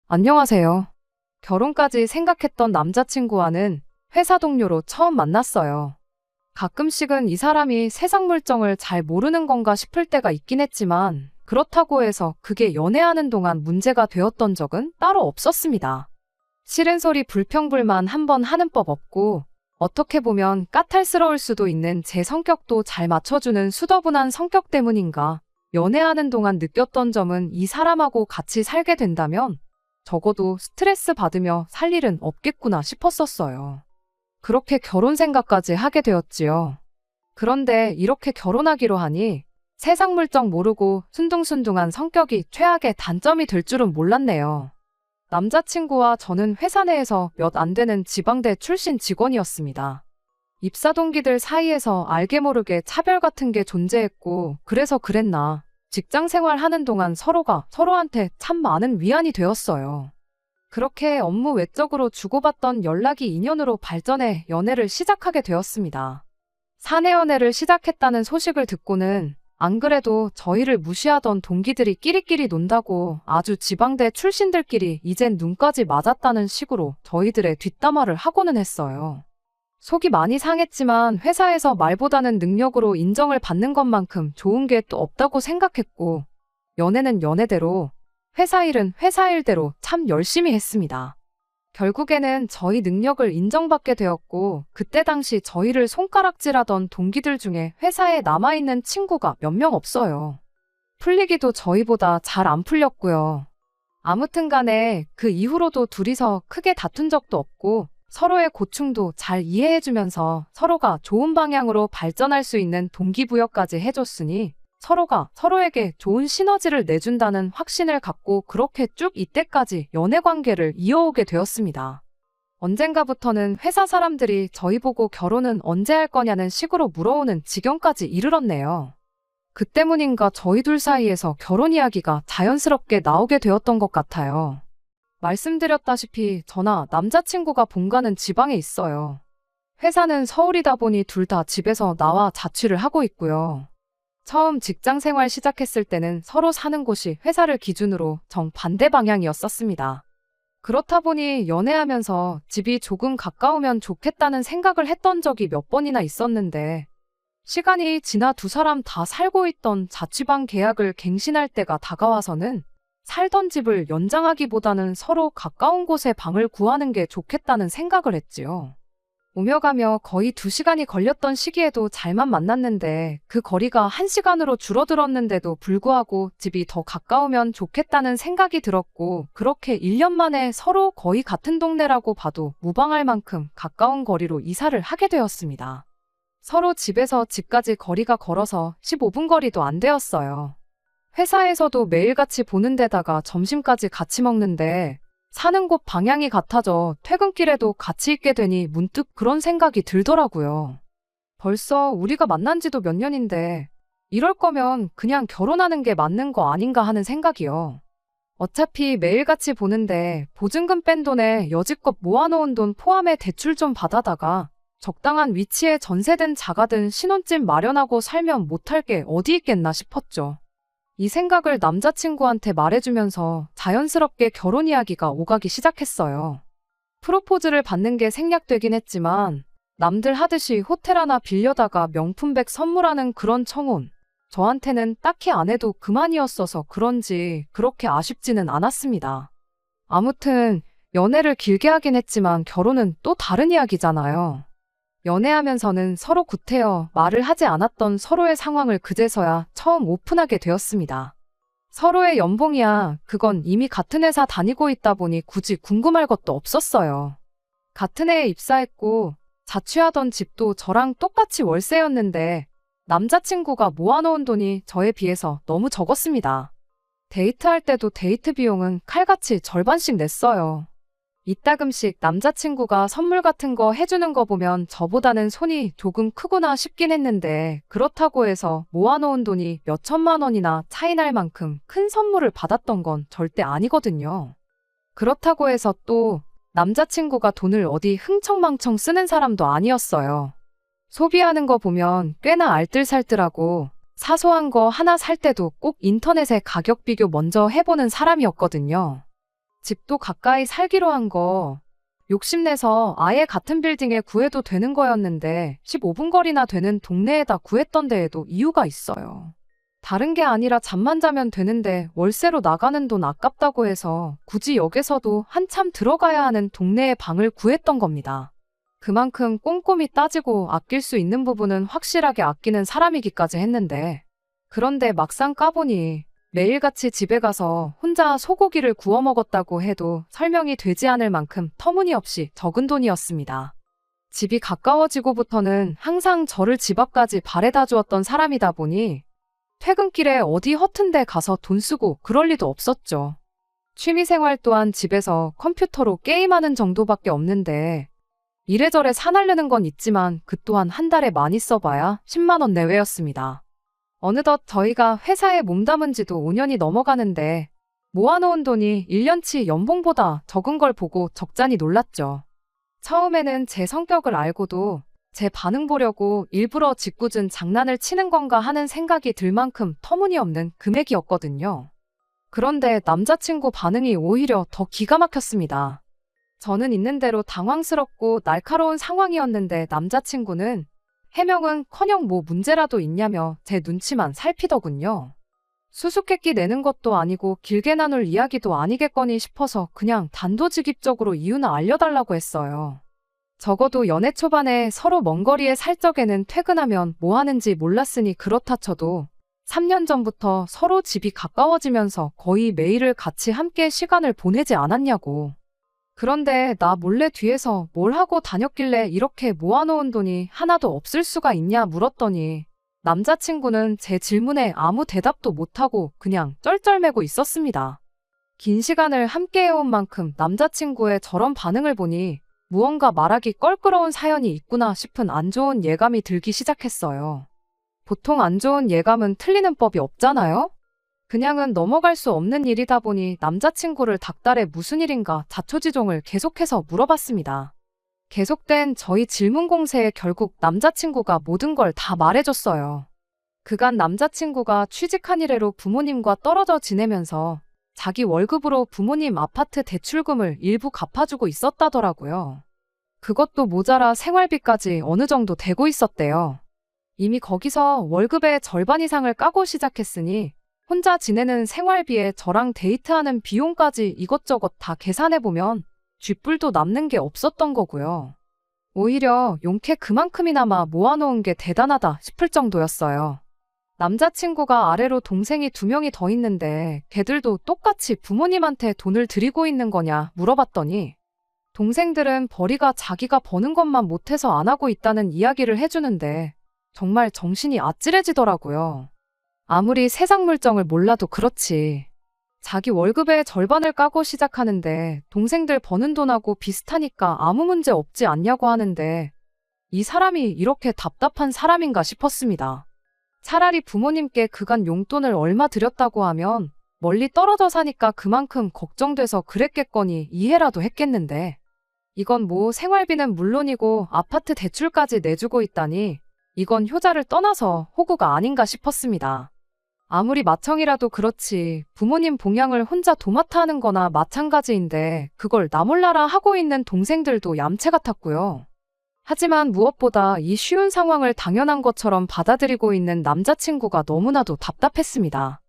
안녕하세요. 결혼까지 생각했던 남자친구와는 회사 동료로 처음 만났어요. 가끔씩은 이 사람이 세상 물정을 잘 모르는 건가 싶을 때가 있긴 했지만, 그렇다고 해서 그게 연애하는 동안 문제가 되었던 적은 따로 없었습니다. 싫은 소리 불평불만 한번 하는 법 없고, 어떻게 보면 까탈스러울 수도 있는 제 성격도 잘 맞춰주는 수더분한 성격 때문인가, 연애하는 동안 느꼈던 점은 이 사람하고 같이 살게 된다면 적어도 스트레스 받으며 살 일은 없겠구나 싶었었어요. 그렇게 결혼 생각까지 하게 되었지요. 그런데 이렇게 결혼하기로 하니 세상 물정 모르고 순둥순둥한 성격이 최악의 단점이 될 줄은 몰랐네요. 남자친구와 저는 회사 내에서 몇 안 되는 지방대 출신 직원이었습니다. 입사 동기들 사이에서 알게 모르게 차별 같은 게 존재했고, 그래서 그랬나 직장 생활하는 동안 서로가 서로한테 참 많은 위안이 되었어요. 그렇게 업무 외적으로 주고받던 연락이 인연으로 발전해 연애를 시작하게 되었습니다. 사내 연애를 시작했다는 소식을 듣고는 안 그래도 저희를 무시하던 동기들이 끼리끼리 논다고 아주 지방대 출신들끼리 이젠 눈까지 맞았다는 식으로 저희들의 뒷담화를 하고는 했어요. 속이 많이 상했지만 회사에서 말보다는 능력으로 인정을 받는 것만큼 좋은 게 또 없다고 생각했고, 연애는 연애대로, 회사 일은 회사 일대로 참 열심히 했습니다. 결국에는 저희 능력을 인정받게 되었고, 그때 당시 저희를 손가락질하던 동기들 중에 회사에 남아있는 친구가 몇 명 없어요. 풀리기도 저희보다 잘 안 풀렸고요. 아무튼 간에 그 이후로도 둘이서 크게 다툰 적도 없고, 서로의 고충도 잘 이해해주면서 서로가 좋은 방향으로 발전할 수 있는 동기부여까지 해줬으니 서로가 서로에게 좋은 시너지를 내준다는 확신을 갖고 그렇게 쭉 이때까지 연애관계를 이어오게 되었습니다. 언젠가부터는 회사 사람들이 저희 보고 결혼은 언제 할 거냐는 식으로 물어오는 지경까지 이르렀네요. 그 때문인가 저희 둘 사이에서 결혼 이야기가 자연스럽게 나오게 되었던 것 같아요. 말씀드렸다시피 저나 남자친구가 본가는 지방에 있어요. 회사는 서울이다 보니 둘 다 집에서 나와 자취를 하고 있고요. 처음 직장 생활 시작했을 때는 서로 사는 곳이 회사를 기준으로 정반대 방향이었었습니다. 그렇다 보니 연애하면서 집이 조금 가까우면 좋겠다는 생각을 했던 적이 몇 번이나 있었는데, 시간이 지나 두 사람 다 살고 있던 자취방 계약을 갱신할 때가 다가와서는 살던 집을 연장하기보다는 서로 가까운 곳에 방을 구하는 게 좋겠다는 생각을 했지요. 오며 가며 거의 2시간이 걸렸던 시기에도 잘만 만났는데 그 거리가 1시간으로 줄어들었는데도 불구하고 집이 더 가까우면 좋겠다는 생각이 들었고, 그렇게 1년 만에 서로 거의 같은 동네라고 봐도 무방할 만큼 가까운 거리로 이사를 하게 되었습니다. 서로 집에서 집까지 거리가 걸어서 15분 거리도 안 되었어요. 회사에서도 매일같이 보는 데다가 점심까지 같이 먹는데 사는 곳 방향이 같아져 퇴근길에도 같이 있게 되니 문득 그런 생각이 들더라고요. 벌써 우리가 만난 지도 몇 년인데 이럴 거면 그냥 결혼하는 게 맞는 거 아닌가 하는 생각이요. 어차피 매일같이 보는데 보증금 뺀 돈에 여지껏 모아놓은 돈 포함해 대출 좀 받아다가 적당한 위치에 전세든 자가든 신혼집 마련하고 살면 못할 게 어디 있겠나 싶었죠. 이 생각을 남자친구한테 말해주면서 자연스럽게 결혼 이야기가 오가기 시작했어요. 프로포즈를 받는 게 생략되긴 했지만 남들 하듯이 호텔 하나 빌려다가 명품백 선물하는 그런 청혼, 저한테는 딱히 안 해도 그만이었어서 그런지 그렇게 아쉽지는 않았습니다. 아무튼 연애를 길게 하긴 했지만 결혼은 또 다른 이야기잖아요. 연애하면서는 서로 구태여 말을 하지 않았던 서로의 상황을 그제서야 처음 오픈하게 되었습니다. 서로의 연봉이야 그건 이미 같은 회사 다니고 있다 보니 굳이 궁금할 것도 없었어요. 같은 해에 입사했고 자취하던 집도 저랑 똑같이 월세였는데 남자친구가 모아놓은 돈이 저에 비해서 너무 적었습니다. 데이트할 때도 데이트 비용은 칼같이 절반씩 냈어요. 이따금씩 남자친구가 선물 같은 거 해주는 거 보면 저보다는 손이 조금 크구나 싶긴 했는데, 그렇다고 해서 모아놓은 돈이 몇 천만 원이나 차이 날 만큼 큰 선물을 받았던 건 절대 아니거든요. 그렇다고 해서 또 남자친구가 돈을 어디 흥청망청 쓰는 사람도 아니었어요. 소비하는 거 보면 꽤나 알뜰살뜰하고 사소한 거 하나 살 때도 꼭 인터넷에 가격 비교 먼저 해보는 사람이었거든요. 집도 가까이 살기로 한 거 욕심내서 아예 같은 빌딩에 구해도 되는 거였는데 15분 거리나 되는 동네에다 구했던 데에도 이유가 있어요. 다른 게 아니라 잠만 자면 되는데 월세로 나가는 돈 아깝다고 해서 굳이 역에서도 한참 들어가야 하는 동네에 방을 구했던 겁니다. 그만큼 꼼꼼히 따지고 아낄 수 있는 부분은 확실하게 아끼는 사람이기까지 했는데, 그런데 막상 까보니 매일같이 집에 가서 혼자 소고기를 구워 먹었다고 해도 설명이 되지 않을 만큼 터무니없이 적은 돈이었습니다. 집이 가까워지고부터는 항상 저를 집 앞까지 바래다 주었던 사람이다 보니 퇴근길에 어디 허튼 데 가서 돈 쓰고 그럴 리도 없었죠. 취미생활 또한 집에서 컴퓨터로 게임하는 정도밖에 없는데 이래저래 사나르는 건 있지만 그 또한 한 달에 많이 써봐야 10만 원 내외였습니다. 어느덧 저희가 회사에 몸담은 지도 5년이 넘어가는데 모아놓은 돈이 1년치 연봉보다 적은 걸 보고 적잖이 놀랐죠. 처음에는 제 성격을 알고도 제 반응 보려고 일부러 짓궂은 장난을 치는 건가 하는 생각이 들 만큼 터무니없는 금액이었거든요. 그런데 남자친구 반응이 오히려 더 기가 막혔습니다. 저는 있는 대로 당황스럽고 날카로운 상황이었는데 남자친구는 해명은커녕 뭐 문제라도 있냐며 제 눈치만 살피더군요. 수수께끼 내는 것도 아니고 길게 나눌 이야기도 아니겠거니 싶어서 그냥 단도직입적으로 이유는 알려달라고 했어요. 적어도 연애 초반에 서로 먼 거리에 살 적에는 퇴근하면 뭐 하는지 몰랐으니 그렇다 쳐도 3년 전부터 서로 집이 가까워지면서 거의 매일을 같이 함께 시간을 보내지 않았냐고. 그런데 나 몰래 뒤에서 뭘 하고 다녔길래 이렇게 모아놓은 돈이 하나도 없을 수가 있냐 물었더니 남자친구는 제 질문에 아무 대답도 못하고 그냥 쩔쩔매고 있었습니다. 긴 시간을 함께해온 만큼 남자친구의 저런 반응을 보니 무언가 말하기 껄끄러운 사연이 있구나 싶은 안 좋은 예감이 들기 시작했어요. 보통 안 좋은 예감은 틀리는 법이 없잖아요? 그냥은 넘어갈 수 없는 일이다 보니 남자친구를 닥달해 무슨 일인가 자초지종을 계속해서 물어봤습니다. 계속된 저희 질문 공세에 결국 남자친구가 모든 걸 다 말해줬어요. 그간 남자친구가 취직한 이래로 부모님과 떨어져 지내면서 자기 월급으로 부모님 아파트 대출금을 일부 갚아주고 있었다더라고요. 그것도 모자라 생활비까지 어느 정도 되고 있었대요. 이미 거기서 월급의 절반 이상을 까고 시작했으니 혼자 지내는 생활비에 저랑 데이트하는 비용까지 이것저것 다 계산해보면 쥐뿔도 남는 게 없었던 거고요. 오히려 용케 그만큼이나마 모아놓은 게 대단하다 싶을 정도였어요. 남자친구가 아래로 동생이 2명이 더 있는데 걔들도 똑같이 부모님한테 돈을 드리고 있는 거냐 물어봤더니 동생들은 벌이가 자기가 버는 것만 못해서 안 하고 있다는 이야기를 해주는데 정말 정신이 아찔해지더라고요. 아무리 세상 물정을 몰라도 그렇지. 자기 월급의 절반을 까고 시작하는데 동생들 버는 돈하고 비슷하니까 아무 문제 없지 않냐고 하는데 이 사람이 이렇게 답답한 사람인가 싶었습니다. 차라리 부모님께 그간 용돈을 얼마 드렸다고 하면 멀리 떨어져 사니까 그만큼 걱정돼서 그랬겠거니 이해라도 했겠는데 이건 뭐 생활비는 물론이고 아파트 대출까지 내주고 있다니 이건 효자를 떠나서 호구가 아닌가 싶었습니다. 아무리 맏형이라도 그렇지 부모님 봉양을 혼자 도맡아 하는 거나 마찬가지인데 그걸 나 몰라라 하고 있는 동생들도 얌체 같았고요. 하지만 무엇보다 이 쉬운 상황을 당연한 것처럼 받아들이고 있는 남자친구가 너무나도 답답했습니다.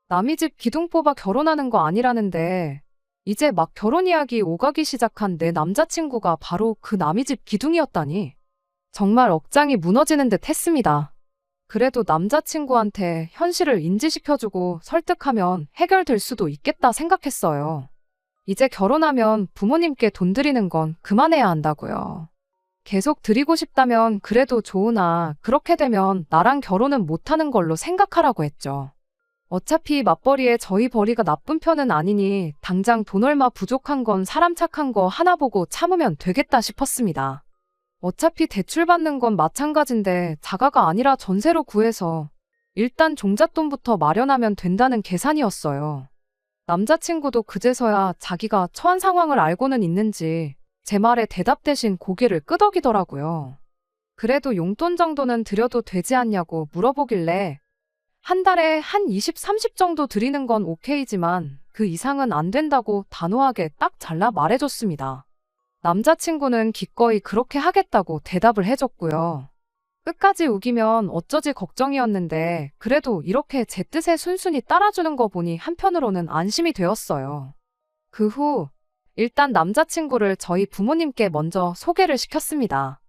남의 집 기둥 뽑아 결혼하는 거 아니라는데 이제 막 결혼 이야기 오가기 시작한 내 남자친구가 바로 그 남의 집 기둥이었다니 정말 억장이 무너지는 듯 했습니다. 그래도 남자친구한테 현실을 인지시켜주고 설득하면 해결될 수도 있겠다 생각했어요. 이제 결혼하면 부모님께 돈 드리는 건 그만해야 한다고요. 계속 드리고 싶다면 그래도 좋으나 그렇게 되면 나랑 결혼은 못하는 걸로 생각하라고 했죠. 어차피 맞벌이에 저희 벌이가 나쁜 편은 아니니 당장 돈 얼마 부족한 건 사람 착한 거 하나 보고 참으면 되겠다 싶었습니다. 어차피 대출 받는 건 마찬가지인데 자가가 아니라 전세로 구해서 일단 종잣돈부터 마련하면 된다는 계산이었어요. 남자친구도 그제서야 자기가 처한 상황을 알고는 있는지 제 말에 대답 대신 고개를 끄덕이더라고요. 그래도 용돈 정도는 드려도 되지 않냐고 물어보길래 한 달에 한 20, 30 정도 드리는 건 오케이지만 그 이상은 안 된다고 단호하게 딱 잘라 말해줬습니다. 남자친구는 기꺼이 그렇게 하겠다고 대답을 해줬고요. 끝까지 우기면 어쩌지 걱정이었는데 그래도 이렇게 제 뜻에 순순히 따라주는 거 보니 한편으로는 안심이 되었어요. 그 후 일단 남자친구를 저희 부모님께 먼저 소개를 시켰습니다.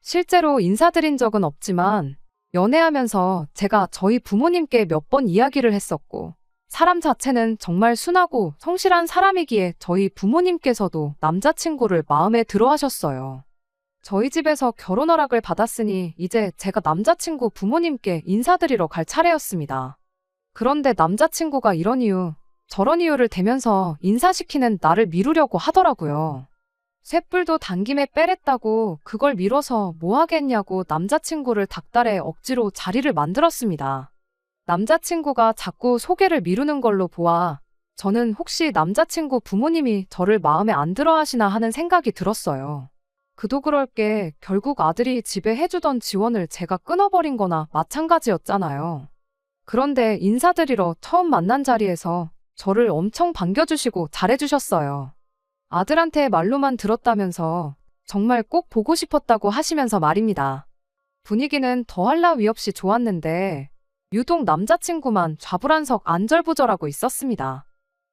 실제로 인사드린 적은 없지만 연애하면서 제가 저희 부모님께 몇 번 이야기를 했었고 사람 자체는 정말 순하고 성실한 사람이기에 저희 부모님께서도 남자친구를 마음에 들어 하셨어요. 저희 집에서 결혼 허락을 받았으니 이제 제가 남자친구 부모님께 인사드리러 갈 차례였습니다. 그런데 남자친구가 이런 이유, 저런 이유를 대면서 인사시키는 나를 미루려고 하더라고요. 쇳불도 당김에 빼랬다고 그걸 미뤄서 뭐 하겠냐고 남자친구를 닥달해 억지로 자리를 만들었습니다. 남자친구가 자꾸 소개를 미루는 걸로 보아 저는 혹시 남자친구 부모님이 저를 마음에 안 들어 하시나 하는 생각이 들었어요. 그도 그럴 게 결국 아들이 집에 해주던 지원을 제가 끊어버린 거나 마찬가지였잖아요. 그런데 인사드리러 처음 만난 자리에서 저를 엄청 반겨주시고 잘해주셨어요. 아들한테 말로만 들었다면서 정말 꼭 보고 싶었다고 하시면서 말입니다. 분위기는 더할 나위 없이 좋았는데 유독 남자친구만 좌불안석 안절부절하고 있었습니다.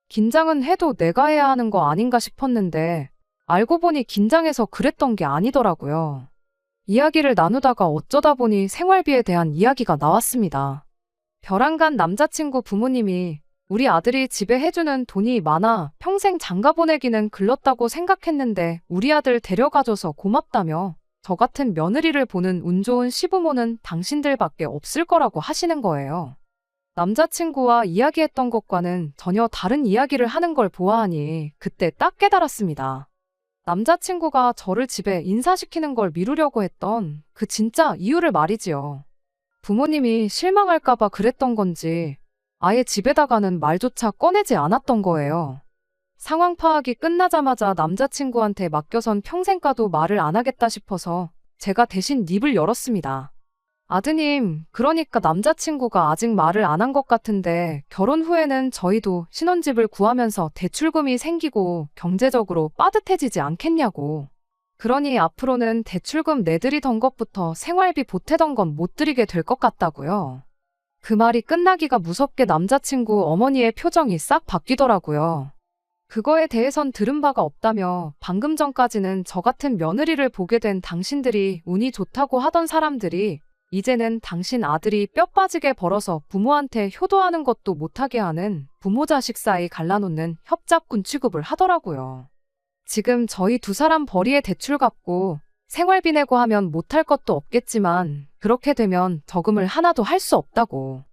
긴장은 해도 내가 해야 하는 거 아닌가 싶었는데 알고 보니 긴장해서 그랬던 게 아니더라고요. 이야기를 나누다가 어쩌다 보니 생활비에 대한 이야기가 나왔습니다. 벼랑간 남자친구 부모님이 우리 아들이 집에 해주는 돈이 많아 평생 장가 보내기는 글렀다고 생각했는데 우리 아들 데려가줘서 고맙다며 저 같은 며느리를 보는 운 좋은 시부모는 당신들밖에 없을 거라고 하시는 거예요. 남자친구와 이야기했던 것과는 전혀 다른 이야기를 하는 걸 보아하니 그때 딱 깨달았습니다. 남자친구가 저를 집에 인사시키는 걸 미루려고 했던 그 진짜 이유를 말이지요. 부모님이 실망할까봐 그랬던 건지 아예 집에다가는 말조차 꺼내지 않았던 거예요. 상황 파악이 끝나자마자 남자친구한테 맡겨선 평생 가도 말을 안 하겠다 싶어서 제가 대신 입을 열었습니다. 아드님, 그러니까 남자친구가 아직 말을 안 한 것 같은데 결혼 후에는 저희도 신혼집을 구하면서 대출금이 생기고 경제적으로 빠듯해지지 않겠냐고. 그러니 앞으로는 대출금 내드리던 것부터 생활비 보태던 건 못 드리게 될 것 같다고요. 그 말이 끝나기가 무섭게 남자친구 어머니의 표정이 싹 바뀌더라고요. 그거에 대해선 들은 바가 없다며 방금 전까지는 저 같은 며느리를 보게 된 당신들이 운이 좋다고 하던 사람들이 이제는 당신 아들이 뼈 빠지게 벌어서 부모한테 효도하는 것도 못하게 하는 부모 자식 사이 갈라놓는 협잡군 취급을 하더라고요. 지금 저희 두 사람 벌이에 대출 갚고 생활비 내고 하면 못할 것도 없겠지만 그렇게 되면 저금을 하나도 할 수 없다고.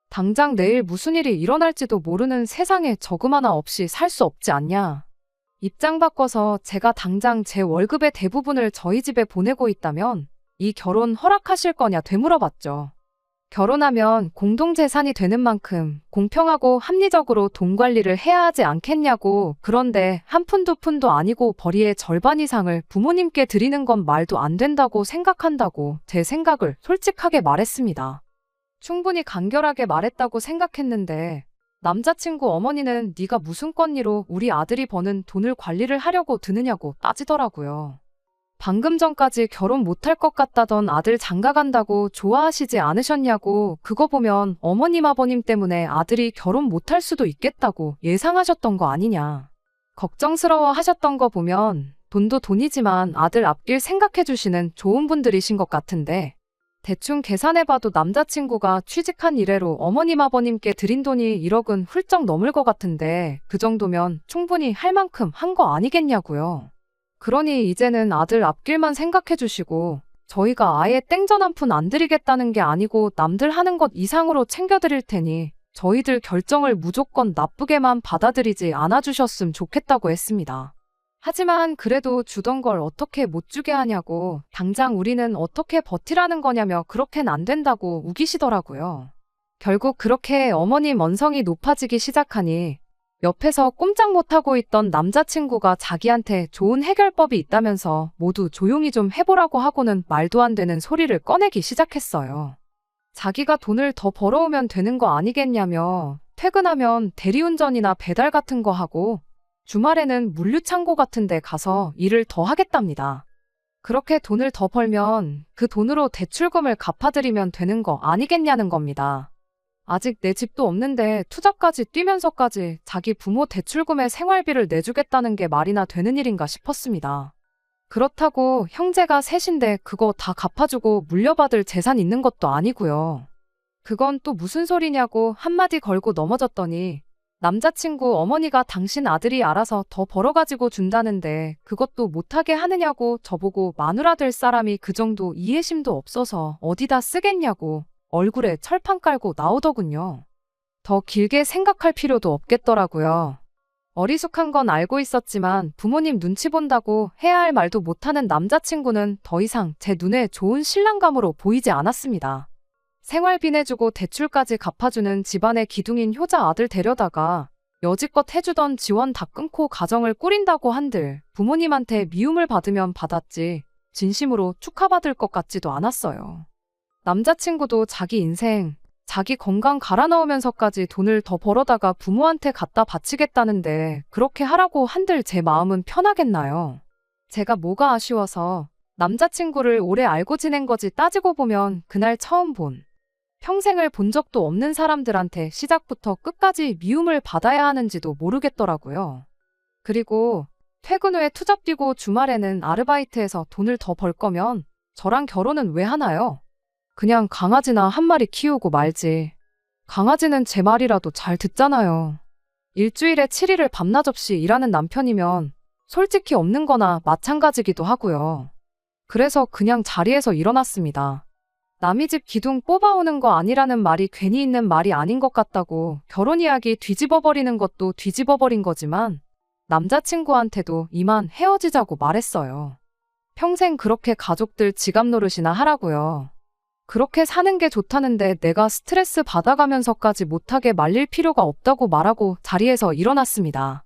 당장 내일 무슨 일이 일어날지도 모르는 세상에 저금 하나 없이 살 수 없지 않냐. 입장 바꿔서 제가 당장 제 월급의 대부분을 저희 집에 보내고 있다면 이 결혼 허락하실 거냐 되물어봤죠. 결혼하면 공동재산이 되는 만큼 공평하고 합리적으로 돈 관리를 해야 하지 않겠냐고. 그런데 한 푼 두 푼도 아니고 벌이의 절반 이상을 부모님께 드리는 건 말도 안 된다고 생각한다고 제 생각을 솔직하게 말했습니다. 충분히 간결하게 말했다고 생각했는데 남자친구 어머니는 네가 무슨 권리로 우리 아들이 버는 돈을 관리를 하려고 드느냐고 따지더라고요. 방금 전까지 결혼 못할 것 같다던 아들 장가 간다고 좋아하시지 않으셨냐고. 그거 보면 어머님 아버님 때문에 아들이 결혼 못할 수도 있겠다고 예상하셨던 거 아니냐. 걱정스러워 하셨던 거 보면 돈도 돈이지만 아들 앞길 생각해 주시는 좋은 분들이신 것 같은데 대충 계산해봐도 남자친구가 취직한 이래로 어머님 아버님께 드린 돈이 1억은 훌쩍 넘을 것 같은데 그 정도면 충분히 할 만큼 한 거 아니겠냐고요. 그러니 이제는 아들 앞길만 생각해 주시고 저희가 아예 땡전 한 푼 안 드리겠다는 게 아니고 남들 하는 것 이상으로 챙겨드릴 테니 저희들 결정을 무조건 나쁘게만 받아들이지 않아주셨음 좋겠다고 했습니다. 하지만 그래도 주던 걸 어떻게 못 주게 하냐고 당장 우리는 어떻게 버티라는 거냐며 그렇게는 안 된다고 우기시더라고요. 결국 그렇게 어머님 언성이 높아지기 시작하니 옆에서 꼼짝 못하고 있던 남자친구가 자기한테 좋은 해결법이 있다면서 모두 조용히 좀 해보라고 하고는 말도 안 되는 소리를 꺼내기 시작했어요. 자기가 돈을 더 벌어오면 되는 거 아니겠냐며 퇴근하면 대리운전이나 배달 같은 거 하고 주말에는 물류창고 같은 데 가서 일을 더 하겠답니다. 그렇게 돈을 더 벌면 그 돈으로 대출금을 갚아드리면 되는 거 아니겠냐는 겁니다. 아직 내 집도 없는데 투자까지 뛰면서까지 자기 부모 대출금에 생활비를 내주겠다는 게 말이나 되는 일인가 싶었습니다. 그렇다고 형제가 셋인데 그거 다 갚아주고 물려받을 재산 있는 것도 아니고요. 그건 또 무슨 소리냐고 한마디 걸고 넘어졌더니 남자친구 어머니가 당신 아들이 알아서 더 벌어가지고 준다는데 그것도 못하게 하느냐고 저보고 마누라 될 사람이 그 정도 이해심도 없어서 어디다 쓰겠냐고 얼굴에 철판 깔고 나오더군요. 더 길게 생각할 필요도 없겠더라고요. 어리숙한 건 알고 있었지만 부모님 눈치 본다고 해야 할 말도 못하는 남자친구는 더 이상 제 눈에 좋은 신랑감으로 보이지 않았습니다. 생활비 내주고 대출까지 갚아주는 집안의 기둥인 효자 아들 데려다가 여지껏 해주던 지원 다 끊고 가정을 꾸린다고 한들 부모님한테 미움을 받으면 받았지 진심으로 축하받을 것 같지도 않았어요. 남자친구도 자기 인생, 자기 건강 갈아 넣으면서까지 돈을 더 벌어다가 부모한테 갖다 바치겠다는데 그렇게 하라고 한들 제 마음은 편하겠나요? 제가 뭐가 아쉬워서 남자친구를 오래 알고 지낸 거지 따지고 보면 그날 처음 본 평생을 본 적도 없는 사람들한테 시작부터 끝까지 미움을 받아야 하는지도 모르겠더라고요. 그리고 퇴근 후에 투잡 뛰고 주말에는 아르바이트해서 돈을 더 벌 거면 저랑 결혼은 왜 하나요? 그냥 강아지나 한 마리 키우고 말지. 강아지는 제 말이라도 잘 듣잖아요. 일주일에 7일을 밤낮 없이 일하는 남편이면 솔직히 없는 거나 마찬가지기도 하고요. 그래서 그냥 자리에서 일어났습니다. 남의 집 기둥 뽑아오는 거 아니라는 말이 괜히 있는 말이 아닌 것 같다고 결혼 이야기 뒤집어버리는 것도 뒤집어버린 거지만 남자친구한테도 이만 헤어지자고 말했어요. 평생 그렇게 가족들 지갑 노릇이나 하라고요. 그렇게 사는 게 좋다는데 내가 스트레스 받아가면서까지 못하게 말릴 필요가 없다고 말하고 자리에서 일어났습니다.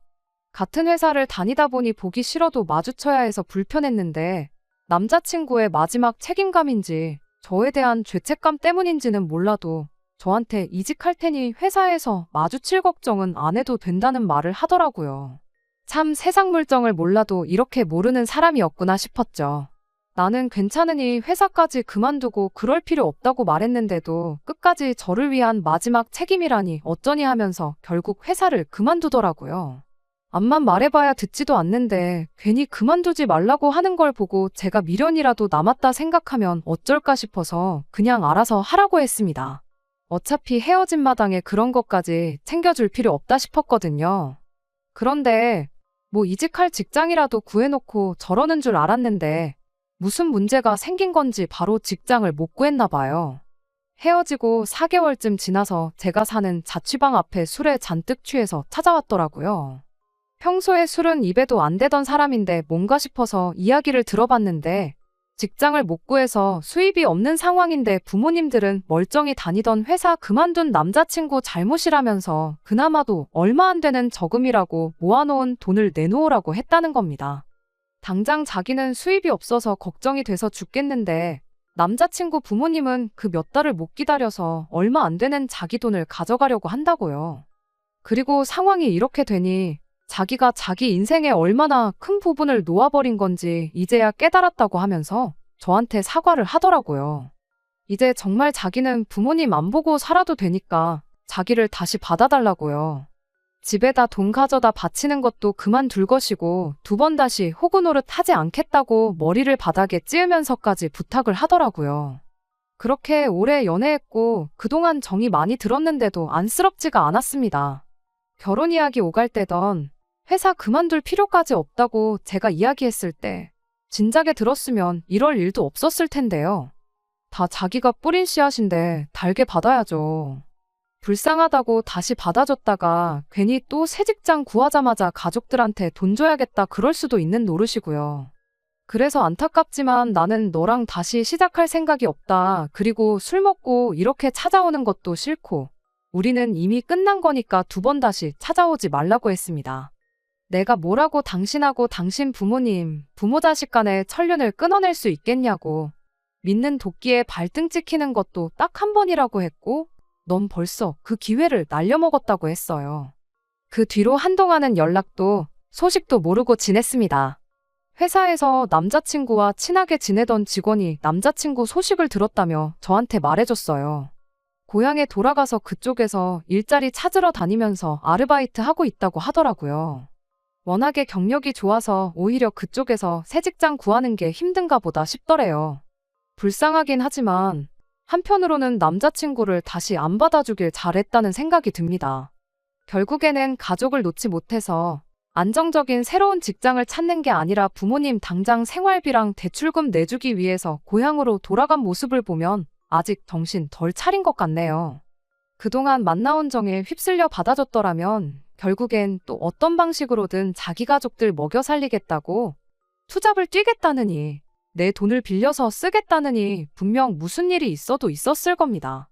같은 회사를 다니다 보니 보기 싫어도 마주쳐야 해서 불편했는데 남자친구의 마지막 책임감인지 저에 대한 죄책감 때문인지는 몰라도 저한테 이직할 테니 회사에서 마주칠 걱정은 안 해도 된다는 말을 하더라고요. 참 세상 물정을 몰라도 이렇게 모르는 사람이었구나 싶었죠. 나는 괜찮으니 회사까지 그만두고 그럴 필요 없다고 말했는데도 끝까지 저를 위한 마지막 책임이라니 어쩌니 하면서 결국 회사를 그만두더라고요. 앞만 말해봐야 듣지도 않는데 괜히 그만두지 말라고 하는 걸 보고 제가 미련이라도 남았다 생각하면 어쩔까 싶어서 그냥 알아서 하라고 했습니다. 어차피 헤어진 마당에 그런 것까지 챙겨줄 필요 없다 싶었거든요. 그런데 뭐 이직할 직장이라도 구해놓고 저러는 줄 알았는데 무슨 문제가 생긴 건지 바로 직장을 못 구했나 봐요. 헤어지고 4개월쯤 지나서 제가 사는 자취방 앞에 술에 잔뜩 취해서 찾아왔더라고요. 평소에 술은 입에도 안 대던 사람인데 뭔가 싶어서 이야기를 들어봤는데 직장을 못 구해서 수입이 없는 상황인데 부모님들은 멀쩡히 다니던 회사 그만둔 남자친구 잘못이라면서 그나마도 얼마 안 되는 저금이라고 모아놓은 돈을 내놓으라고 했다는 겁니다. 당장 자기는 수입이 없어서 걱정이 돼서 죽겠는데 남자친구 부모님은 그 몇 달을 못 기다려서 얼마 안 되는 자기 돈을 가져가려고 한다고요. 그리고 상황이 이렇게 되니 자기가 자기 인생에 얼마나 큰 부분을 놓아버린 건지 이제야 깨달았다고 하면서 저한테 사과를 하더라고요. 이제 정말 자기는 부모님 안 보고 살아도 되니까 자기를 다시 받아달라고요. 집에다 돈 가져다 바치는 것도 그만둘 것이고 2번 다시 호구 노릇 하지 않겠다고 머리를 바닥에 찌으면서까지 부탁을 하더라고요. 그렇게 오래 연애했고 그동안 정이 많이 들었는데도 안쓰럽지가 않았습니다. 결혼 이야기 오갈 때던 회사 그만둘 필요까지 없다고 제가 이야기했을 때 진작에 들었으면 이럴 일도 없었을 텐데요. 다 자기가 뿌린 씨앗인데 달게 받아야죠. 불쌍하다고 다시 받아줬다가 괜히 또 새 직장 구하자마자 가족들한테 돈 줘야겠다 그럴 수도 있는 노릇이고요. 그래서 안타깝지만 나는 너랑 다시 시작할 생각이 없다. 그리고 술 먹고 이렇게 찾아오는 것도 싫고 우리는 이미 끝난 거니까 2번 다시 찾아오지 말라고 했습니다. 내가 뭐라고 당신하고 당신 부모님, 부모 자식 간의 천륜을 끊어낼 수 있겠냐고. 믿는 도끼에 발등 찍히는 것도 딱 한 번이라고 했고 넌 벌써 그 기회를 날려먹었다고 했어요. 그 뒤로 한동안은 연락도 소식도 모르고 지냈습니다. 회사에서 남자친구와 친하게 지내던 직원이 남자친구 소식을 들었다며 저한테 말해줬어요. 고향에 돌아가서 그쪽에서 일자리 찾으러 다니면서 아르바이트 하고 있다고 하더라고요. 워낙에 경력이 좋아서 오히려 그쪽에서 새 직장 구하는 게 힘든가 보다 싶더래요. 불쌍하긴 하지만 한편으로는 남자친구를 다시 안 받아주길 잘했다는 생각이 듭니다. 결국에는 가족을 놓지 못해서 안정적인 새로운 직장을 찾는 게 아니라 부모님 당장 생활비랑 대출금 내주기 위해서 고향으로 돌아간 모습을 보면 아직 정신 덜 차린 것 같네요. 그동안 만나온 정에 휩쓸려 받아줬더라면 결국엔 또 어떤 방식으로든 자기 가족들 먹여 살리겠다고 투잡을 뛰겠다느니 내 돈을 빌려서 쓰겠다느니 분명 무슨 일이 있어도 있었을 겁니다.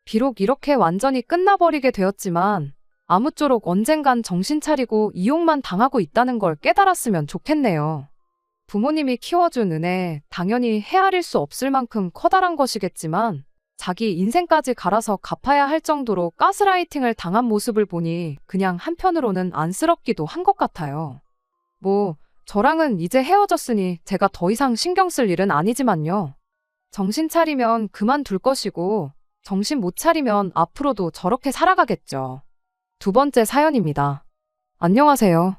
비록 이렇게 완전히 끝나버리게 되었지만 아무쪼록 언젠간 정신 차리고 이용만 당하고 있다는 걸 깨달았으면 좋겠네요. 부모님이 키워준 은혜, 당연히 헤아릴 수 없을 만큼 커다란 것이겠지만 자기 인생까지 갈아서 갚아야 할 정도로 가스라이팅을 당한 모습을 보니 그냥 한편으로는 안쓰럽기도 한 것 같아요. 저랑은 이제 헤어졌으니 제가 더 이상 신경 쓸 일은 아니지만요. 정신 차리면 그만둘 것이고 정신 못 차리면 앞으로도 저렇게 살아가겠죠. 두 번째 사연입니다. 안녕하세요.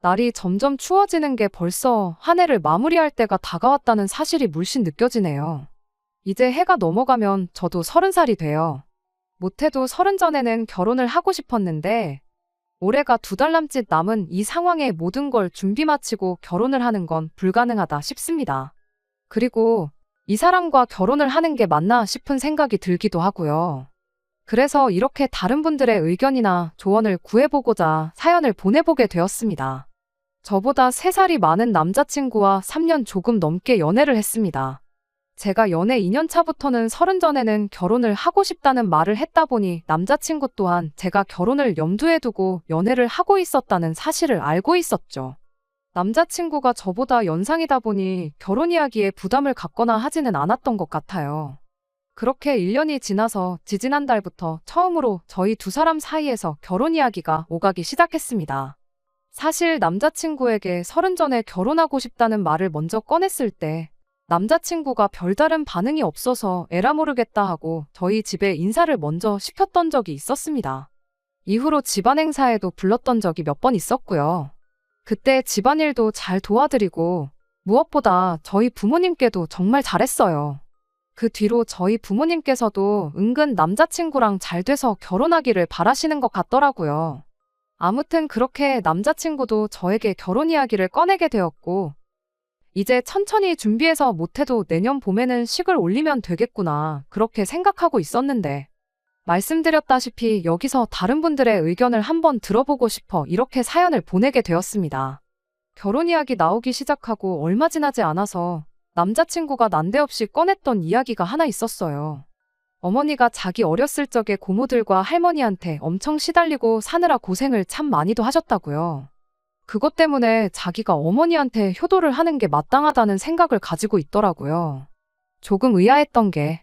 날이 점점 추워지는 게 벌써 한 해를 마무리할 때가 다가왔다는 사실이 물씬 느껴지네요. 이제 해가 넘어가면 저도 30살이 돼요. 못해도 30 전에는 결혼을 하고 싶었는데 올해가 2달 남짓 남은 이 상황에 모든 걸 준비 마치고 결혼을 하는 건 불가능하다 싶습니다. 그리고 이 사람과 결혼을 하는 게 맞나 싶은 생각이 들기도 하고요. 그래서 이렇게 다른 분들의 의견이나 조언을 구해보고자 사연을 보내보게 되었습니다. 저보다 3살이 많은 남자친구와 3년 조금 넘게 연애를 했습니다. 제가 연애 2년 차부터는 30 전에는 결혼을 하고 싶다는 말을 했다 보니 남자친구 또한 제가 결혼을 염두에 두고 연애를 하고 있었다는 사실을 알고 있었죠. 남자친구가 저보다 연상이다 보니 결혼 이야기에 부담을 갖거나 하지는 않았던 것 같아요. 그렇게 1년이 지나서 지지난달부터 처음으로 저희 두 사람 사이에서 결혼 이야기가 오가기 시작했습니다. 사실 남자친구에게 30 전에 결혼하고 싶다는 말을 먼저 꺼냈을 때 남자친구가 별다른 반응이 없어서 에라 모르겠다 하고 저희 집에 인사를 먼저 시켰던 적이 있었습니다. 이후로 집안 행사에도 불렀던 적이 몇 번 있었고요. 그때 집안일도 잘 도와드리고 무엇보다 저희 부모님께도 정말 잘했어요. 그 뒤로 저희 부모님께서도 은근 남자친구랑 잘 돼서 결혼하기를 바라시는 것 같더라고요. 아무튼 그렇게 남자친구도 저에게 결혼 이야기를 꺼내게 되었고 이제 천천히 준비해서 못해도 내년 봄에는 식을 올리면 되겠구나 그렇게 생각하고 있었는데 말씀드렸다시피 여기서 다른 분들의 의견을 한번 들어보고 싶어 이렇게 사연을 보내게 되었습니다. 결혼 이야기 나오기 시작하고 얼마 지나지 않아서 남자친구가 난데없이 꺼냈던 이야기가 하나 있었어요. 어머니가 자기 어렸을 적에 고모들과 할머니한테 엄청 시달리고 사느라 고생을 참 많이도 하셨다고요. 그것 때문에 자기가 어머니한테 효도를 하는 게 마땅하다는 생각을 가지고 있더라고요. 조금 의아했던 게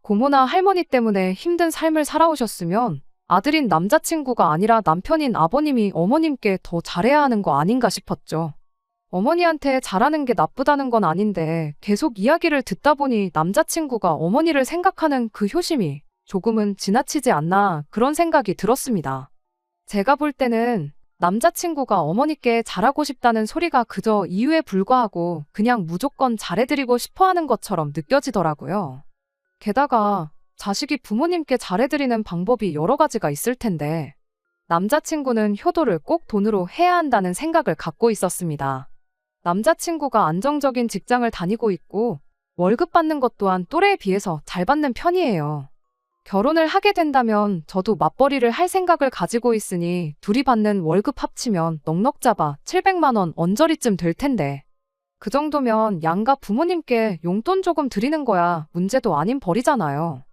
고모나 할머니 때문에 힘든 삶을 살아오셨으면 아들인 남자친구가 아니라 남편인 아버님이 어머님께 더 잘해야 하는 거 아닌가 싶었죠. 어머니한테 잘하는 게 나쁘다는 건 아닌데 계속 이야기를 듣다 보니 남자친구가 어머니를 생각하는 그 효심이 조금은 지나치지 않나 그런 생각이 들었습니다. 제가 볼 때는 남자친구가 어머니께 잘하고 싶다는 소리가 그저 이유에 불과하고 그냥 무조건 잘해드리고 싶어하는 것처럼 느껴지더라고요. 게다가 자식이 부모님께 잘해드리는 방법이 여러 가지가 있을 텐데 남자친구는 효도를 꼭 돈으로 해야 한다는 생각을 갖고 있었습니다. 남자친구가 안정적인 직장을 다니고 있고 월급 받는 것 또한 또래에 비해서 잘 받는 편이에요. 결혼을 하게 된다면 저도 맞벌이를 할 생각을 가지고 있으니 둘이 받는 월급 합치면 넉넉 잡아 700만 원 언저리쯤 될 텐데 그 정도면 양가 부모님께 용돈 조금 드리는 거야 문제도 아닌 벌이잖아요.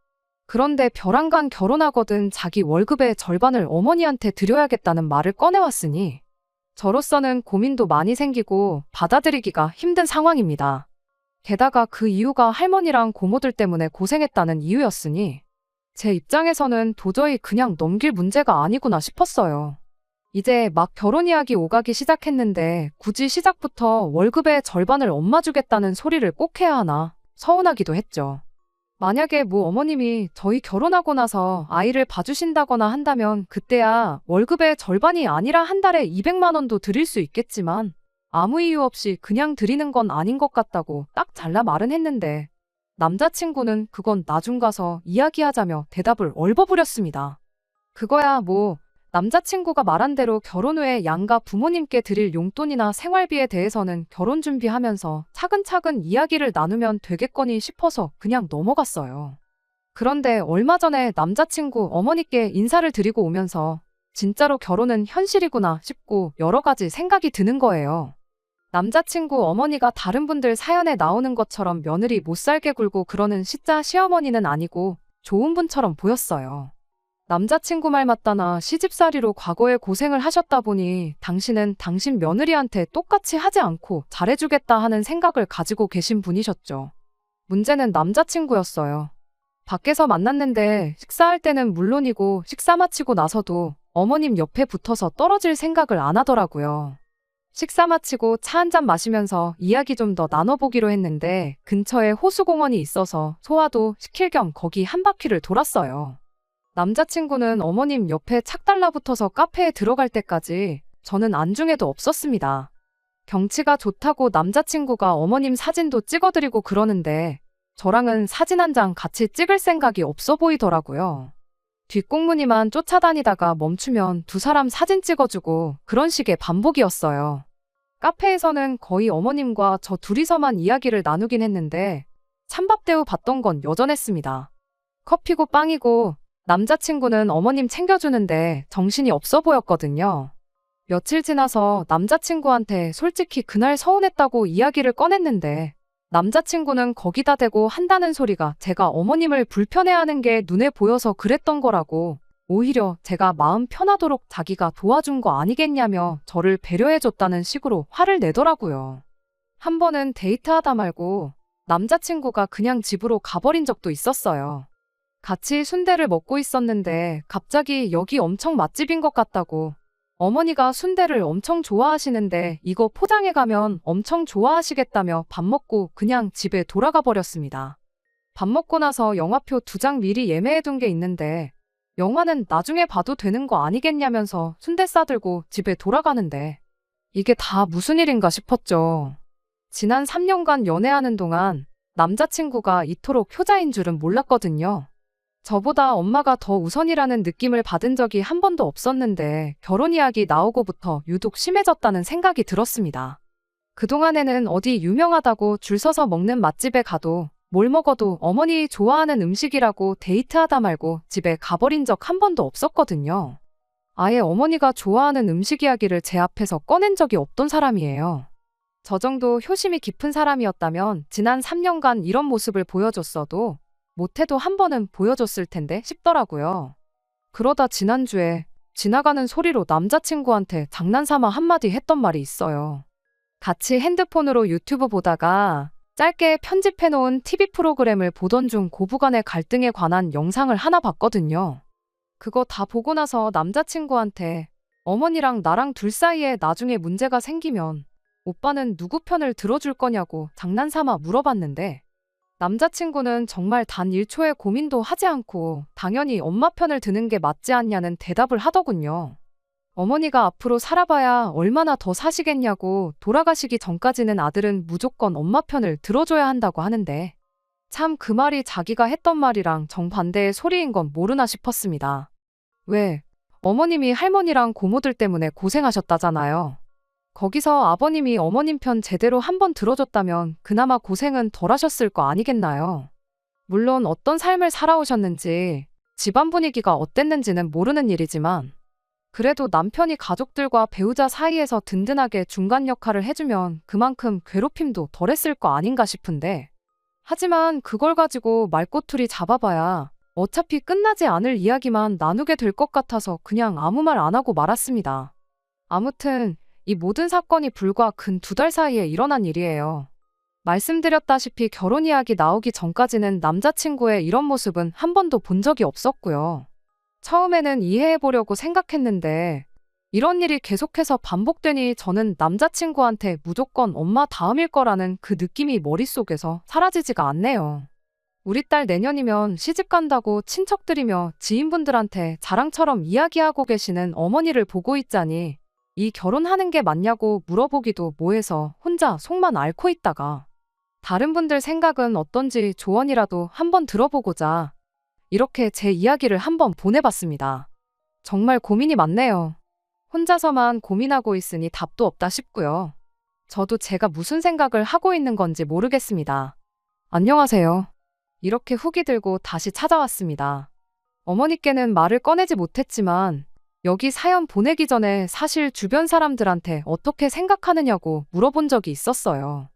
그런데 벼랑간 결혼하거든 자기 월급의 절반을 어머니한테 드려야겠다는 말을 꺼내왔으니 저로서는 고민도 많이 생기고 받아들이기가 힘든 상황입니다. 게다가 그 이유가 할머니랑 고모들 때문에 고생했다는 이유였으니 제 입장에서는 도저히 그냥 넘길 문제가 아니구나 싶었어요. 이제 막 결혼 이야기 오가기 시작했는데 굳이 시작부터 월급의 절반을 엄마 주겠다는 소리를 꼭 해야 하나 서운하기도 했죠. 만약에 어머님이 저희 결혼하고 나서 아이를 봐주신다거나 한다면 그때야 월급의 절반이 아니라 한 달에 200만 원도 드릴 수 있겠지만 아무 이유 없이 그냥 드리는 건 아닌 것 같다고 딱 잘라 말은 했는데 남자친구는 그건 나중 가서 이야기하자며 대답을 얼버무렸습니다. 그거야 남자친구가 말한 대로 결혼 후에 양가 부모님께 드릴 용돈이나 생활비에 대해서는 결혼 준비하면서 차근차근 이야기를 나누면 되겠거니 싶어서 그냥 넘어갔어요. 그런데 얼마 전에 남자친구 어머니께 인사를 드리고 오면서 진짜로 결혼은 현실이구나 싶고 여러 가지 생각이 드는 거예요. 남자친구 어머니가 다른 분들 사연에 나오는 것처럼 며느리 못 살게 굴고 그러는 시짜 시어머니는 아니고 좋은 분처럼 보였어요. 남자친구 말 맞다나 시집살이로 과거에 고생을 하셨다 보니 당신은 당신 며느리한테 똑같이 하지 않고 잘해주겠다 하는 생각을 가지고 계신 분이셨죠. 문제는 남자친구였어요. 밖에서 만났는데 식사할 때는 물론이고 식사 마치고 나서도 어머님 옆에 붙어서 떨어질 생각을 안 하더라고요. 식사 마치고 차 한잔 마시면서 이야기 좀 더 나눠보기로 했는데 근처에 호수공원이 있어서 소화도 시킬 겸 거기 한 바퀴를 돌았어요. 남자친구는 어머님 옆에 착 달라붙어서 카페에 들어갈 때까지 저는 안중에도 없었습니다. 경치가 좋다고 남자친구가 어머님 사진도 찍어드리고 그러는데 저랑은 사진 한 장 같이 찍을 생각이 없어 보이더라고요. 뒷공무니만 쫓아다니다가 멈추면 두 사람 사진 찍어주고 그런 식의 반복이었어요. 카페에서는 거의 어머님과 저 둘이서만 이야기를 나누긴 했는데 찬밥대우 받던 건 여전했습니다. 커피고 빵이고 남자친구는 어머님 챙겨주는데 정신이 없어 보였거든요. 며칠 지나서 남자친구한테 솔직히 그날 서운했다고 이야기를 꺼냈는데 남자친구는 거기다 대고 한다는 소리가 제가 어머님을 불편해하는 게 눈에 보여서 그랬던 거라고 오히려 제가 마음 편하도록 자기가 도와준 거 아니겠냐며 저를 배려해줬다는 식으로 화를 내더라고요. 한 번은 데이트하다 말고 남자친구가 그냥 집으로 가버린 적도 있었어요. 같이 순대를 먹고 있었는데 갑자기 여기 엄청 맛집인 것 같다고 어머니가 순대를 엄청 좋아하시는데 이거 포장해 가면 엄청 좋아하시겠다며 밥 먹고 그냥 집에 돌아가 버렸습니다. 밥 먹고 나서 영화표 2장 미리 예매해둔 게 있는데 영화는 나중에 봐도 되는 거 아니겠냐면서 순대 싸들고 집에 돌아가는데 이게 다 무슨 일인가 싶었죠. 지난 3년간 연애하는 동안 남자친구가 이토록 효자인 줄은 몰랐거든요. 저보다 엄마가 더 우선이라는 느낌을 받은 적이 한 번도 없었는데 결혼 이야기 나오고부터 유독 심해졌다는 생각이 들었습니다. 그동안에는 어디 유명하다고 줄 서서 먹는 맛집에 가도 뭘 먹어도 어머니 좋아하는 음식이라고 데이트하다 말고 집에 가버린 적 한 번도 없었거든요. 아예 어머니가 좋아하는 음식 이야기를 제 앞에서 꺼낸 적이 없던 사람이에요. 저 정도 효심이 깊은 사람이었다면 지난 3년간 이런 모습을 보여줬어도 못해도 한 번은 보여줬을 텐데 싶더라고요. 그러다 지난주에 지나가는 소리로 남자친구한테 장난삼아 한마디 했던 말이 있어요. 같이 핸드폰으로 유튜브 보다가 짧게 편집해놓은 TV 프로그램을 보던 중 고부간의 갈등에 관한 영상을 하나 봤거든요. 그거 다 보고 나서 남자친구한테 어머니랑 나랑 둘 사이에 나중에 문제가 생기면 오빠는 누구 편을 들어줄 거냐고 장난삼아 물어봤는데 남자친구는 정말 단 1초의 고민도 하지 않고 당연히 엄마 편을 드는 게 맞지 않냐는 대답을 하더군요. 어머니가 앞으로 살아봐야 얼마나 더 사시겠냐고 돌아가시기 전까지는 아들은 무조건 엄마 편을 들어줘야 한다고 하는데 참 그 말이 자기가 했던 말이랑 정반대의 소리인 건 모르나 싶었습니다. 왜? 어머님이 할머니랑 고모들 때문에 고생하셨다잖아요. 거기서 아버님이 어머님 편 제대로 한번 들어줬다면 그나마 고생은 덜 하셨을 거 아니겠나요? 물론 어떤 삶을 살아오셨는지 집안 분위기가 어땠는지는 모르는 일이지만 그래도 남편이 가족들과 배우자 사이에서 든든하게 중간 역할을 해주면 그만큼 괴롭힘도 덜했을 거 아닌가 싶은데 하지만 그걸 가지고 말꼬투리 잡아봐야 어차피 끝나지 않을 이야기만 나누게 될 것 같아서 그냥 아무 말 안 하고 말았습니다. 아무튼 이 모든 사건이 불과 근 2달 사이에 일어난 일이에요. 말씀드렸다시피 결혼 이야기 나오기 전까지는 남자친구의 이런 모습은 한 번도 본 적이 없었고요. 처음에는 이해해보려고 생각했는데 이런 일이 계속해서 반복되니 저는 남자친구한테 무조건 엄마 다음일 거라는 그 느낌이 머릿속에서 사라지지가 않네요. 우리 딸 내년이면 시집 간다고 친척들이며 지인분들한테 자랑처럼 이야기하고 계시는 어머니를 보고 있자니 이 결혼하는 게 맞냐고 물어보기도 뭐해서 혼자 속만 앓고 있다가 다른 분들 생각은 어떤지 조언이라도 한번 들어보고자 이렇게 제 이야기를 한번 보내봤습니다. 정말 고민이 많네요. 혼자서만 고민하고 있으니 답도 없다 싶고요. 저도 제가 무슨 생각을 하고 있는 건지 모르겠습니다. 안녕하세요. 이렇게 후기 들고 다시 찾아왔습니다. 어머니께는 말을 꺼내지 못했지만 여기 사연 보내기 전에 사실 주변 사람들한테 어떻게 생각하느냐고 물어본 적이 있었어요.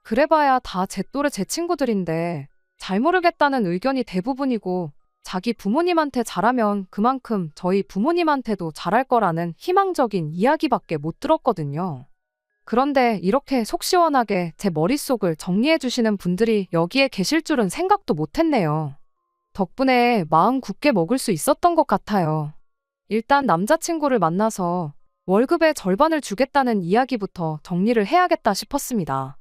그래봐야 다 제 또래 제 친구들인데 잘 모르겠다는 의견이 대부분이고 자기 부모님한테 잘하면 그만큼 저희 부모님한테도 잘할 거라는 희망적인 이야기밖에 못 들었거든요. 그런데 이렇게 속 시원하게 제 머릿속을 정리해 주시는 분들이 여기에 계실 줄은 생각도 못했네요. 덕분에 마음 굳게 먹을 수 있었던 것 같아요. 일단 남자친구를 만나서 월급의 절반을 주겠다는 이야기부터 정리를 해야겠다 싶었습니다.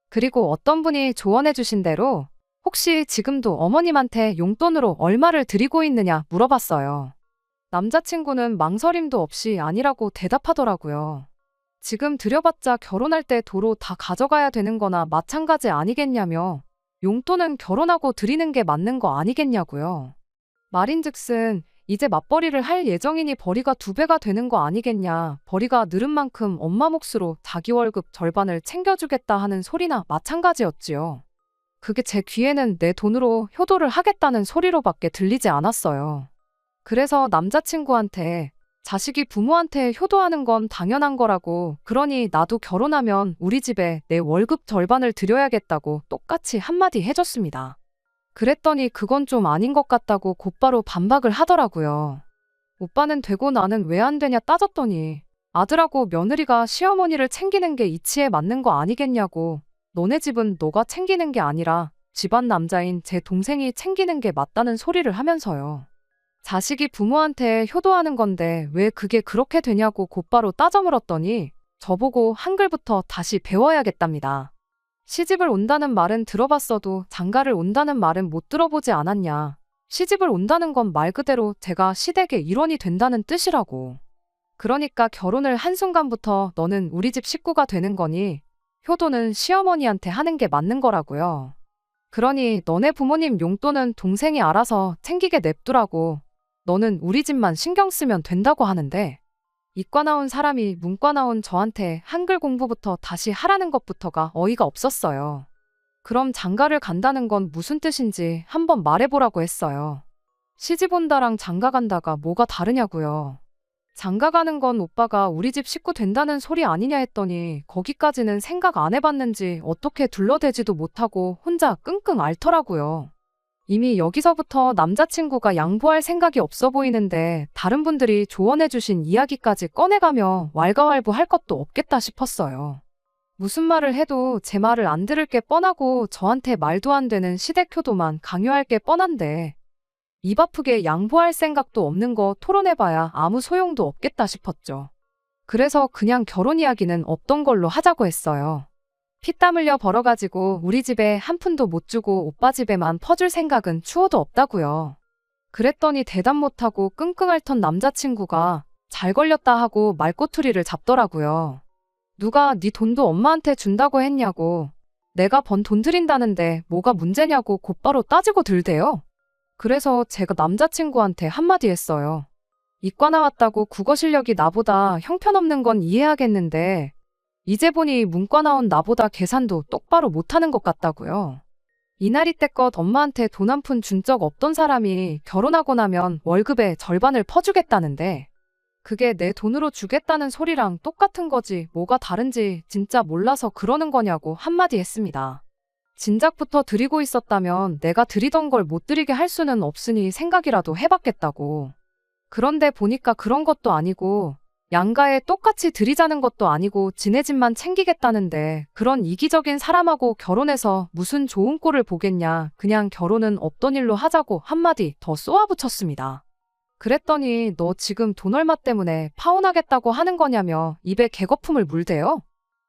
그리고 어떤 분이 조언해 주신 대로 혹시 지금도 어머님한테 용돈으로 얼마를 드리고 있느냐 물어봤어요. 남자친구는 망설임도 없이 아니라고 대답하더라고요. 지금 드려봤자 결혼할 때 도로 다 가져가야 되는 거나 마찬가지 아니겠냐며 용돈은 결혼하고 드리는 게 맞는 거 아니겠냐고요. 말인즉슨 이제 맞벌이를 할 예정이니 벌이가 2배가 되는 거 아니겠냐. 벌이가 늘은 만큼 엄마 몫으로 자기 월급 절반을 챙겨주겠다 하는 소리나 마찬가지였지요. 그게 제 귀에는 내 돈으로 효도를 하겠다는 소리로밖에 들리지 않았어요. 그래서 남자친구한테 자식이 부모한테 효도하는 건 당연한 거라고, 그러니 나도 결혼하면 우리 집에 내 월급 절반을 드려야겠다고 똑같이 한마디 해줬습니다. 그랬더니 그건 좀 아닌 것 같다고 곧바로 반박을 하더라고요. 오빠는 되고 나는 왜 안 되냐 따졌더니 아들하고 며느리가 시어머니를 챙기는 게 이치에 맞는 거 아니겠냐고, 너네 집은 너가 챙기는 게 아니라 집안 남자인 제 동생이 챙기는 게 맞다는 소리를 하면서요. 자식이 부모한테 효도하는 건데 왜 그게 그렇게 되냐고 곧바로 따져 물었더니 저보고 한글부터 다시 배워야겠답니다. 시집을 온다는 말은 들어봤어도 장가를 온다는 말은 못 들어보지 않았냐. 시집을 온다는 건 말 그대로 제가 시댁의 일원이 된다는 뜻이라고. 그러니까 결혼을 한순간부터 너는 우리 집 식구가 되는 거니 효도는 시어머니한테 하는 게 맞는 거라고요. 그러니 너네 부모님 용돈은 동생이 알아서 챙기게 냅두라고. 너는 우리 집만 신경 쓰면 된다고 하는데 이과 나온 사람이 문과 나온 저한테 한글 공부부터 다시 하라는 것부터가 어이가 없었어요. 그럼 장가를 간다는 건 무슨 뜻인지 한번 말해보라고 했어요. 시집 온다랑 장가 간다가 뭐가 다르냐고요. 장가 가는 건 오빠가 우리 집 식구 된다는 소리 아니냐 했더니 거기까지는 생각 안 해봤는지 어떻게 둘러대지도 못하고 혼자 끙끙 앓더라고요. 이미 여기서부터 남자친구가 양보할 생각이 없어 보이는데 다른 분들이 조언해주신 이야기까지 꺼내가며 왈가왈부할 것도 없겠다 싶었어요. 무슨 말을 해도 제 말을 안 들을 게 뻔하고 저한테 말도 안 되는 시댁효도만 강요할 게 뻔한데 입 아프게 양보할 생각도 없는 거 토론해봐야 아무 소용도 없겠다 싶었죠. 그래서 그냥 결혼 이야기는 없던 걸로 하자고 했어요. 피땀 흘려 벌어가지고 우리 집에 한 푼도 못 주고 오빠 집에만 퍼줄 생각은 추호도 없다고요. 그랬더니 대답 못하고 끙끙 앓던 남자친구가 잘 걸렸다 하고 말꼬투리를 잡더라고요. 누가 네 돈도 엄마한테 준다고 했냐고. 내가 번 돈 드린다는데 뭐가 문제냐고 곧바로 따지고 들대요. 그래서 제가 남자친구한테 한마디 했어요. 이과 나왔다고 국어 실력이 나보다 형편없는 건 이해하겠는데 이제 보니 문과 나온 나보다 계산도 똑바로 못하는 것 같다고요. 이날이 때껏 엄마한테 돈 한 푼 준 적 없던 사람이 결혼하고 나면 월급의 절반을 퍼주겠다는데 그게 내 돈으로 주겠다는 소리랑 똑같은 거지 뭐가 다른지 진짜 몰라서 그러는 거냐고 한마디 했습니다. 진작부터 드리고 있었다면 내가 드리던 걸 못 드리게 할 수는 없으니 생각이라도 해봤겠다고. 그런데 보니까 그런 것도 아니고 양가에 똑같이 들이자는 것도 아니고 지네 집만 챙기겠다는데 그런 이기적인 사람하고 결혼해서 무슨 좋은 꼴을 보겠냐. 그냥 결혼은 없던 일로 하자고 한마디 더 쏘아붙였습니다. 그랬더니 너 지금 돈 얼마 때문에 파혼하겠다고 하는 거냐며 입에 개거품을 물대요.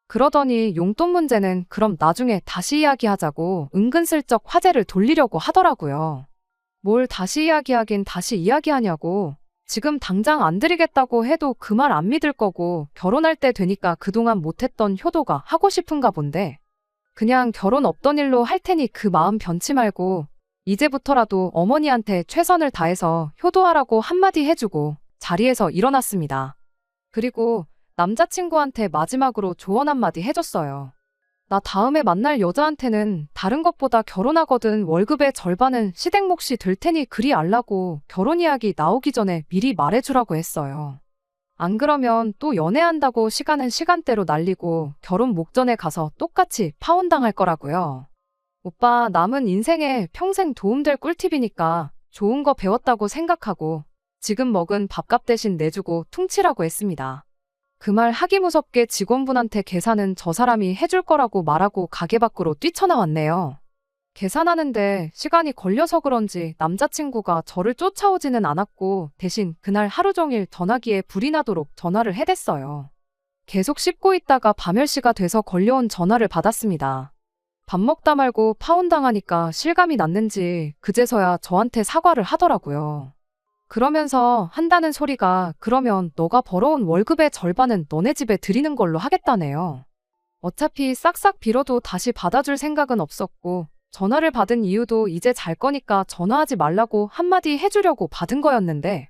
그러더니 용돈 문제는 그럼 나중에 다시 이야기하자고 은근슬쩍 화제를 돌리려고 하더라고요. 뭘 다시 이야기하긴 다시 이야기하냐고. 지금 당장 안 드리겠다고 해도 그 말 안 믿을 거고 결혼할 때 되니까 그동안 못했던 효도가 하고 싶은가 본데 그냥 결혼 없던 일로 할 테니 그 마음 변치 말고 이제부터라도 어머니한테 최선을 다해서 효도하라고 한마디 해주고 자리에서 일어났습니다. 그리고 남자친구한테 마지막으로 조언 한마디 해줬어요. 나 다음에 만날 여자한테는 다른 것보다 결혼하거든 월급의 절반은 시댁 몫이 될 테니 그리 알라고 결혼 이야기 나오기 전에 미리 말해주라고 했어요. 안 그러면 또 연애한다고 시간은 시간대로 날리고 결혼 목전에 가서 똑같이 파혼당할 거라고요. 오빠 남은 인생에 평생 도움될 꿀팁이니까 좋은 거 배웠다고 생각하고 지금 먹은 밥값 대신 내주고 퉁치라고 했습니다. 그 말 하기 무섭게 직원분한테 계산은 저 사람이 해줄 거라고 말하고 가게 밖으로 뛰쳐나왔네요. 계산하는데 시간이 걸려서 그런지 남자친구가 저를 쫓아오지는 않았고 대신 그날 하루 종일 전화기에 불이 나도록 전화를 해댔어요. 계속 씹고 있다가 밤10시가 돼서 걸려온 전화를 받았습니다. 밥 먹다 말고 파혼당하니까 실감이 났는지 그제서야 저한테 사과를 하더라고요. 그러면서 한다는 소리가 그러면 너가 벌어온 월급의 절반은 너네 집에 드리는 걸로 하겠다네요. 어차피 싹싹 빌어도 다시 받아줄 생각은 없었고 전화를 받은 이유도 이제 잘 거니까 전화하지 말라고 한마디 해주려고 받은 거였는데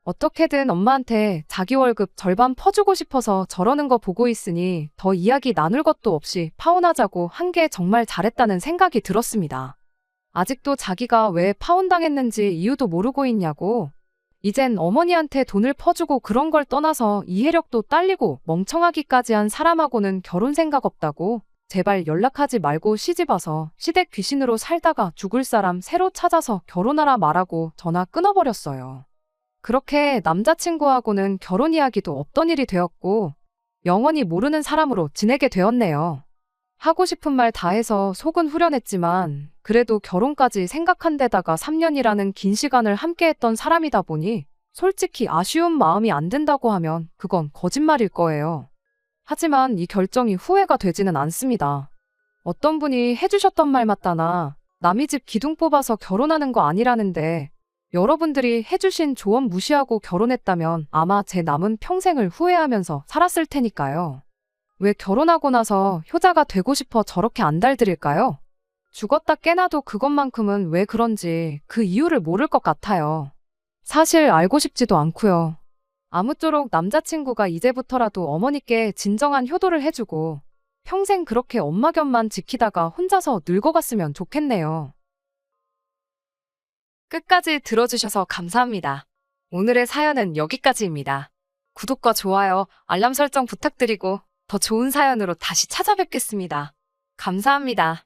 어떻게든 엄마한테 자기 월급 절반 퍼주고 싶어서 저러는 거 보고 있으니 더 이야기 나눌 것도 없이 파혼하자고 한 게 정말 잘했다는 생각이 들었습니다. 아직도 자기가 왜 파혼당했는지 이유도 모르고 있냐고. 이젠 어머니한테 돈을 퍼주고 그런 걸 떠나서 이해력도 딸리고 멍청하기까지 한 사람하고는 결혼 생각 없다고. 제발 연락하지 말고 시집와서 시댁 귀신으로 살다가 죽을 사람 새로 찾아서 결혼하라 말하고 전화 끊어버렸어요. 그렇게 남자친구하고는 결혼 이야기도 없던 일이 되었고 영원히 모르는 사람으로 지내게 되었네요. 하고 싶은 말 다 해서 속은 후련했지만 그래도 결혼까지 생각한 데다가 3년이라는 긴 시간을 함께했던 사람이다 보니 솔직히 아쉬운 마음이 안 든다고 하면 그건 거짓말일 거예요. 하지만 이 결정이 후회가 되지는 않습니다. 어떤 분이 해주셨던 말 맞다나 남의 집 기둥 뽑아서 결혼하는 거 아니라는데 여러분들이 해주신 조언 무시하고 결혼했다면 아마 제 남은 평생을 후회하면서 살았을 테니까요. 왜 결혼하고 나서 효자가 되고 싶어 저렇게 안달들일까요? 죽었다 깨나도 그것만큼은 왜 그런지 그 이유를 모를 것 같아요. 사실 알고 싶지도 않고요. 아무쪼록 남자친구가 이제부터라도 어머니께 진정한 효도를 해주고 평생 그렇게 엄마 곁만 지키다가 혼자서 늙어갔으면 좋겠네요. 끝까지 들어주셔서 감사합니다. 오늘의 사연은 여기까지입니다. 구독과 좋아요, 알람 설정 부탁드리고 더 좋은 사연으로 다시 찾아뵙겠습니다. 감사합니다.